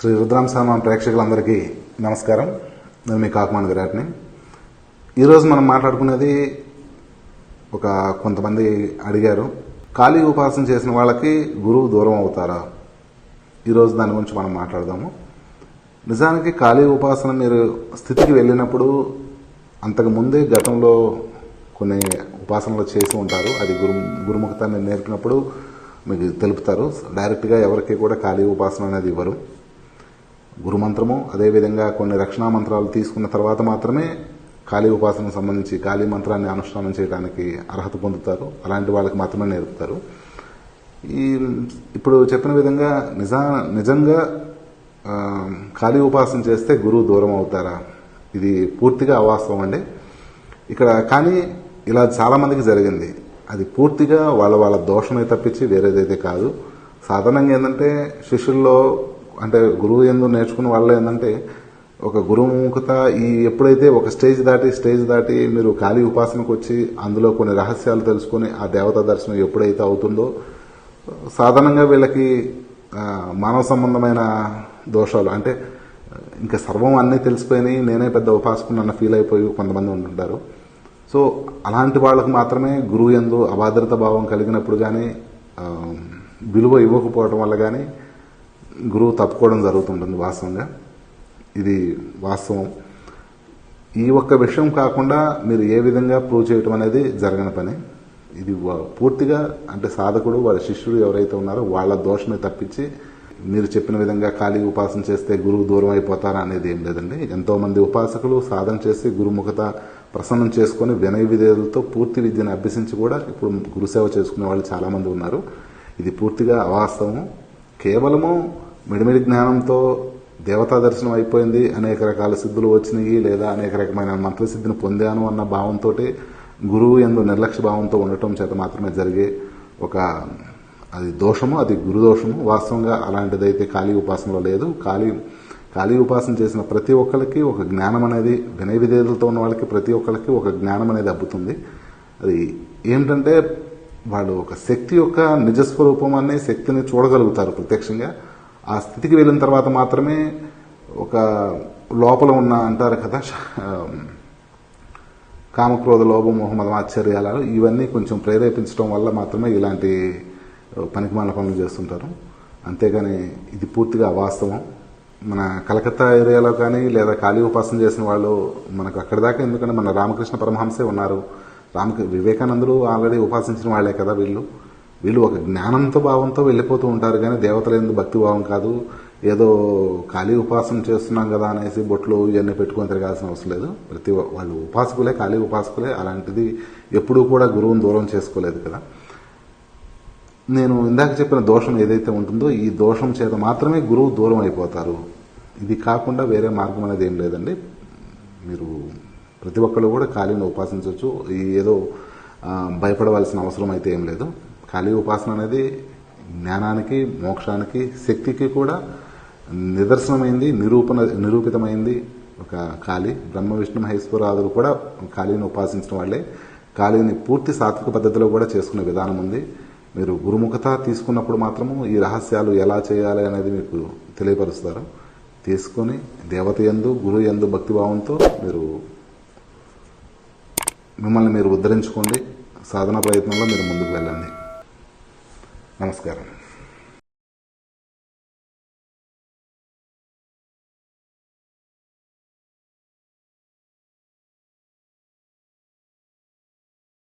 శ్రీ రుద్రాంశ ప్రేక్షకులందరికీ నమస్కారం. నేను మీ కాకుమాన్ విరాట్ని. ఈరోజు మనం మాట్లాడుకునేది కొంతమంది అడిగారు, కాళీ ఉపాసన చేసిన వాళ్ళకి గురువు దూరం అవుతారా? ఈరోజు దాని గురించి మనం మాట్లాడదాము. నిజానికి కాళీ ఉపాసన మీరు స్థితికి వెళ్ళినప్పుడు అంతకు ముందే గతంలో కొన్ని ఉపాసనలు చేసి ఉంటారు. అది గురుముఖతాన్ని నేర్పినప్పుడు మీకు తెలుపుతారు. డైరెక్ట్గా ఎవరికి కూడా కాళీ ఉపాసన అనేది ఇవ్వరు. గురుమంత్రము అదేవిధంగా కొన్ని రక్షణా మంత్రాలు తీసుకున్న తర్వాత మాత్రమే కాళీ ఉపాసనకు సంబంధించి కాళీ మంత్రాన్ని అనుష్ఠానం చేయడానికి అర్హత పొందుతారు. అలాంటి వాళ్ళకి మాత్రమే నేర్పుతారు. ఇప్పుడు చెప్పిన విధంగా నిజంగా కాళీ ఉపాసన చేస్తే గురువు దూరం అవుతారా? ఇది పూర్తిగా అవాస్తవం అండి. ఇక్కడ కానీ ఇలా చాలా మందికి జరిగింది. అది పూర్తిగా వాళ్ళ దోషమే తప్పించి వేరేదైతే కాదు. సాధారణంగా ఏంటంటే శిష్యుల్లో అంటే గురువు ఎందు నేర్చుకున్న వాళ్ళు ఏంటంటే ఒక గురుముఖత ఎప్పుడైతే ఒక స్టేజ్ దాటి మీరు కాళీ ఉపాసనకు వచ్చి అందులో కొన్ని రహస్యాలు తెలుసుకుని ఆ దేవతా దర్శనం ఎప్పుడైతే అవుతుందో సాధారణంగా వీళ్ళకి మానవ సంబంధమైన దోషాలు అంటే ఇంకా సర్వం అన్నీ తెలిసిపోయినాయి, నేనే పెద్ద ఉపాసకుని అన్న ఫీల్ అయిపోయి కొంతమంది ఉంటుంటారు. సో అలాంటి వాళ్ళకు మాత్రమే గురువు యందు అభాద్రత భావం కలిగినప్పుడు కానీ విలువ ఇవ్వకపోవడం వల్ల కానీ గురువు తప్పుకోవడం జరుగుతుంటుంది. వాస్తవంగా ఇది వాస్తవం. ఈ ఒక్క విషయం కాకుండా మీరు ఏ విధంగా ప్రూవ్ చేయటం అనేది జరగని పని. ఇది పూర్తిగా అంటే సాధకుడు వాళ్ళ శిష్యుడు ఎవరైతే ఉన్నారో వాళ్ళ దోషమే తప్పించి మీరు చెప్పిన విధంగా కాళీ ఉపాసన చేస్తే గురువు దూరం అయిపోతారా అనేది ఏం లేదండి. ఎంతో మంది ఉపాసకులు సాధన చేసి గురుముఖత ప్రసన్నం చేసుకుని వినయ విధేయులతో పూర్తి విద్యను అభ్యసించి కూడా ఇప్పుడు గురుసేవ చేసుకునే వాళ్ళు చాలా మంది ఉన్నారు. ఇది పూర్తిగా అవాస్తవము. కేవలము మిడిమిడి జ్ఞానంతో దేవతా దర్శనం అయిపోయింది, అనేక రకాల సిద్ధులు వచ్చినాయి, లేదా అనేక రకమైన మంత్రసిద్ధిని పొందాను అన్న భావంతో గురువు యందు నిర్లక్ష్య భావంతో ఉండటం చేత మాత్రమే జరిగే అది దోషము, అది గురుదోషము. వాస్తవంగా అలాంటిదైతే కాళీ ఉపాసనలో లేదు. కాళీ ఉపాసన చేసిన ప్రతి ఒక్కరికి ఒక జ్ఞానం అనేది, వినయ విధేయులతో ఉన్న వాళ్ళకి ప్రతి ఒక్కరికి ఒక జ్ఞానం అనేది అబ్బుతుంది. అది ఏమిటంటే వాళ్ళు ఒక శక్తి యొక్క నిజస్వరూపం శక్తిని చూడగలుగుతారు ప్రత్యక్షంగా. ఆ స్థితికి వెళ్ళిన తర్వాత మాత్రమే ఒక లోపల ఉన్న అంటారు కదా కామక్రోధ లోభం మోహమదం ఆశ్చర్యాలు ఇవన్నీ కొంచెం ప్రేరేపించడం వల్ల మాత్రమే ఇలాంటి పనికిమాల పనులు చేస్తుంటారు. అంతేగాని ఇది పూర్తిగా అవాస్తవం. మన కలకత్తా ఏరియాలో కానీ లేదా కాళీ ఉపాసన చేసిన వాళ్ళు మనకు అక్కడి దాకా ఎందుకంటే మన రామకృష్ణ పరమహంసే ఉన్నారు. వివేకానందులు ఆల్రెడీ ఉపాసించిన వాళ్లే కదా. వీళ్ళు ఒక జ్ఞానంతో భావంతో వెళ్ళిపోతూ ఉంటారు కానీ దేవతల యందు భక్తి భావం కాదు. ఏదో కాళీ ఉపాసన చేస్తున్నాం కదా అనేసి బొట్లు ఇవన్నీ పెట్టుకొని తిరగాల్సిన అవసరం లేదు. వాళ్ళు ఉపాసకులే, కాళీ ఉపాసకులే. అలాంటిది ఎప్పుడూ కూడా గురువుని దూరం చేసుకోలేదు కదా. నేను ఇందాక చెప్పిన దోషం ఏదైతే ఉంటుందో ఈ దోషం చేత మాత్రమే గురువు దూరం అయిపోతారు. ఇది కాకుండా వేరే మార్గం అనేది ఏం లేదండి. మీరు ప్రతి ఒక్కళ్ళు కూడా కాళీని ఉపాసించవచ్చు. ఏదో భయపడవలసిన అవసరం అయితే ఏం లేదు. కాళీ ఉపాసన అనేది జ్ఞానానికి, మోక్షానికి, శక్తికి కూడా నిదర్శనమైంది, నిరూపితమైంది. ఒక కాళీ బ్రహ్మ విష్ణు మహేశ్వరాదులు కూడా కాళీని ఉపాసించిన వాళ్ళే. కాళీని పూర్తి సాత్విక పద్ధతిలో కూడా చేసుకునే విధానం ఉంది. మీరు గురుముఖత తీసుకున్నప్పుడు మాత్రము ఈ రహస్యాలు ఎలా చేయాలి అనేది మీకు తెలియపరుస్తారు. తీసుకొని దేవత యందు, గురువు యందు భక్తిభావంతో మిమ్మల్ని మీరు ఉద్ధరించుకోండి. సాధన ప్రయత్నంలో మీరు ముందుకు వెళ్ళండి. నమస్కారం.